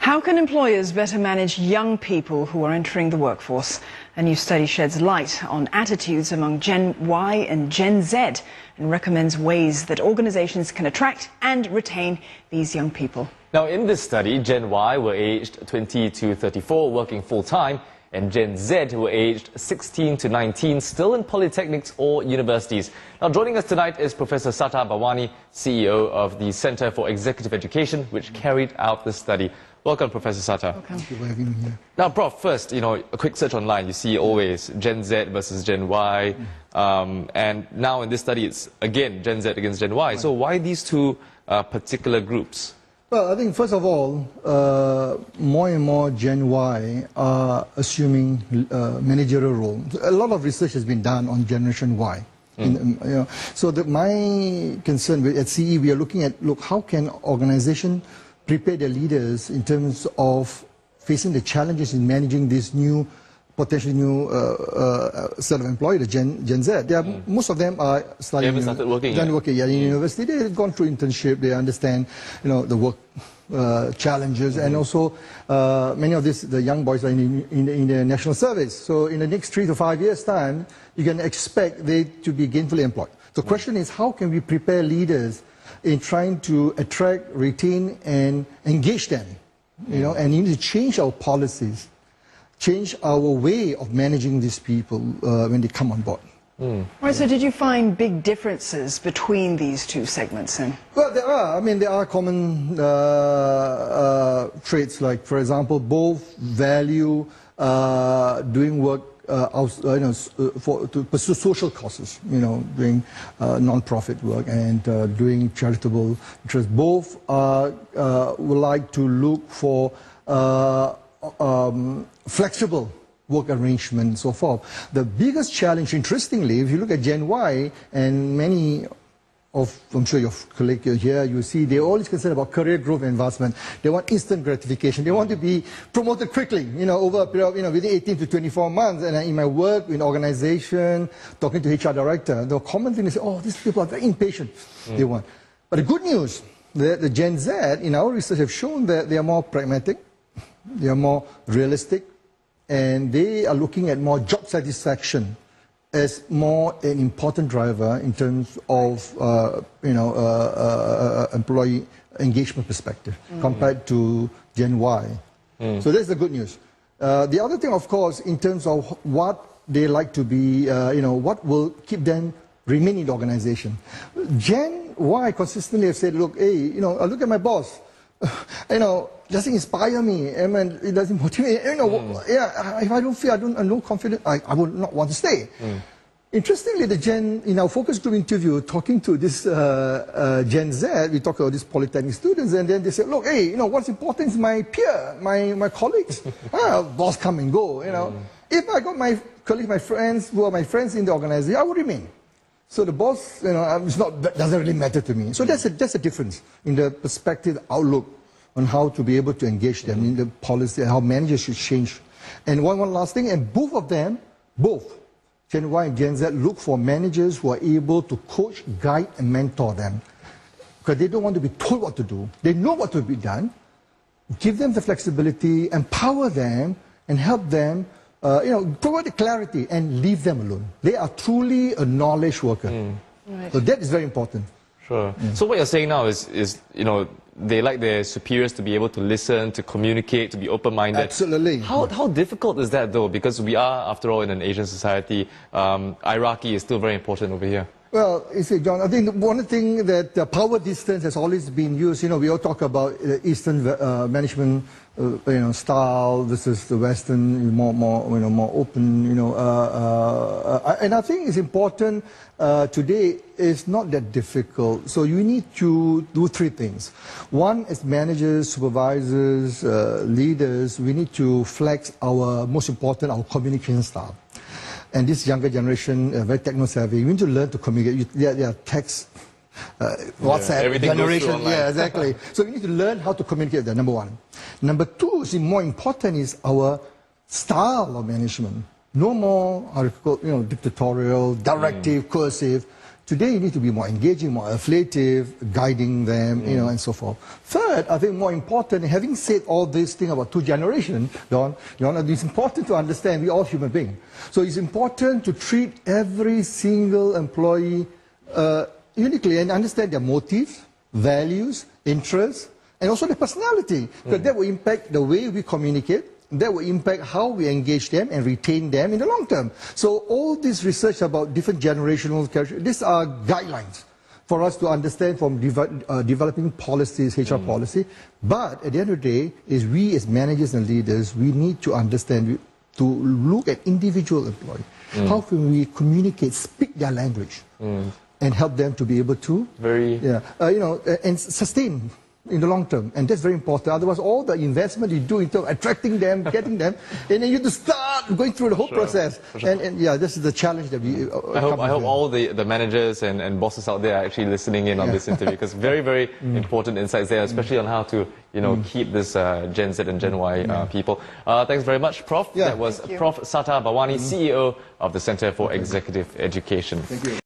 How can employers better manage young people who are entering the workforce? A new study sheds light on attitudes among Gen Y and Gen Z and recommends ways that organizations can attract and retain these young people. Now, in this study, Gen Y were aged 20 to 34, working full-time, and Gen Z were aged 16 to 19, still in polytechnics or universities. Now, joining us tonight is Professor Sattar Bawany, CEO of the Centre for Executive Education, which carried out this study. Welcome, Professor Sattar. Welcome. Thank you for having me here. Now, Prof, first, a quick search online, you see always Gen Z versus Gen Y, and now in this study, it's again Gen Z against Gen Y. So why these two particular groups? Well, I think first of all, more and more Gen Y are assuming managerial role. A lot of research has been done on Generation Y. So my concern at CEE, we are looking at, how can organization prepare their leaders in terms of facing the challenges in managing this new, potentially new set of employees, the Gen Z. Most of them are studying. They haven't started working yet. In university. They've gone through internship. They understand, the work challenges, and also many of the young boys are in the national service. So in the next 3 to 5 years' time, you can expect they to be gainfully employed. The question is, how can we prepare leaders in trying to attract, retain, and engage them, and you need to change our policies, change our way of managing these people when they come on board. Right, so did you find big differences between these two segments then? Well, there are. There are common traits, like, for example, both value doing work to pursue social causes, doing non-profit work and doing charitable interests. Both would like to look for flexible work arrangement and so forth. The biggest challenge, interestingly, if you look at Gen Y, and many of, I'm sure your colleagues here, you see, they're always concerned about career growth and advancement. They want instant gratification. They want to be promoted quickly, over a period of, within 18 to 24 months. And in my work, in organization, talking to HR director, the common thing is, these people are very impatient. They want. But the good news, the Gen Z, in our research, have shown that they are more pragmatic, they are more realistic, and they are looking at more job satisfaction as more an important driver in terms of employee engagement perspective compared to Gen Y. So that's the good news. The other thing, of course, in terms of what they like to be, what will keep them remain in the organization. Gen Y consistently have said, look, hey, I look at my boss. Doesn't inspire me. It doesn't motivate. If I don't feel, I'm not confident, I would not want to stay. Interestingly, in our focus group interview, talking to this Gen Z, we talk about these polytechnic students, and then they say, look, hey, what's important is my peer, my colleagues. Boss come and go. If I got my colleagues, my friends, who are my friends in the organization, I would remain. So the boss, that doesn't really matter to me. So that's a difference in the perspective, outlook on how to be able to engage them in the policy, how managers should change. And one last thing, and both of them, Gen Y and Gen Z, look for managers who are able to coach, guide, and mentor them. Because they don't want to be told what to do. They know what to be done. Give them the flexibility, empower them, and help them provide the clarity and leave them alone. They are truly a knowledge worker. Right. So that is very important. Sure. So what you're saying now is they like their superiors to be able to listen, to communicate, to be open-minded. Absolutely. How difficult is that, though? Because we are, after all, in an Asian society. Hierarchy is still very important over here. Well, you see, John, I think one thing that power distance has always been used. We all talk about Eastern management, style. This is the Western, more open. And I think it's important today. It's not that difficult. So you need to do 3 things. One, as managers, supervisors, leaders, we need to flex our most important, our communication style. And this younger generation, very techno-savvy, we need to learn to communicate. They are text, WhatsApp generation. Yeah, exactly. So we need to learn how to communicate that, number 1. Number 2, more important, is our style of management. No more, dictatorial, directive, coercive. Today, you need to be more engaging, more affiliative, guiding them, you know, and so forth. Third, I think more important, having said all this thing about two generations, Don, it's important to understand we're all human beings. So it's important to treat every single employee uniquely and understand their motives, values, interests, and also their personality. Because that will impact the way we communicate. That will impact how we engage them and retain them in the long term. So all this research about different generational characteristics, these are guidelines for us to understand from developing policies, HR policy. But at the end of the day, is we as managers and leaders, we need to understand, to look at individual employees. How can we communicate, speak their language, and help them to be able to, and sustain in the long term, and that's very important. Otherwise, all the investment you do into attracting them, getting them, and then you have to start going through the whole process. And yeah, this is the challenge that we. I hope all the managers and bosses out there are actually listening in on this interview, because very important insights there, especially on how to keep this Gen Z and Gen Y people. Thanks very much, Prof. That was Prof Sattar Bawany, CEO of the Centre for Executive Education. Thank you.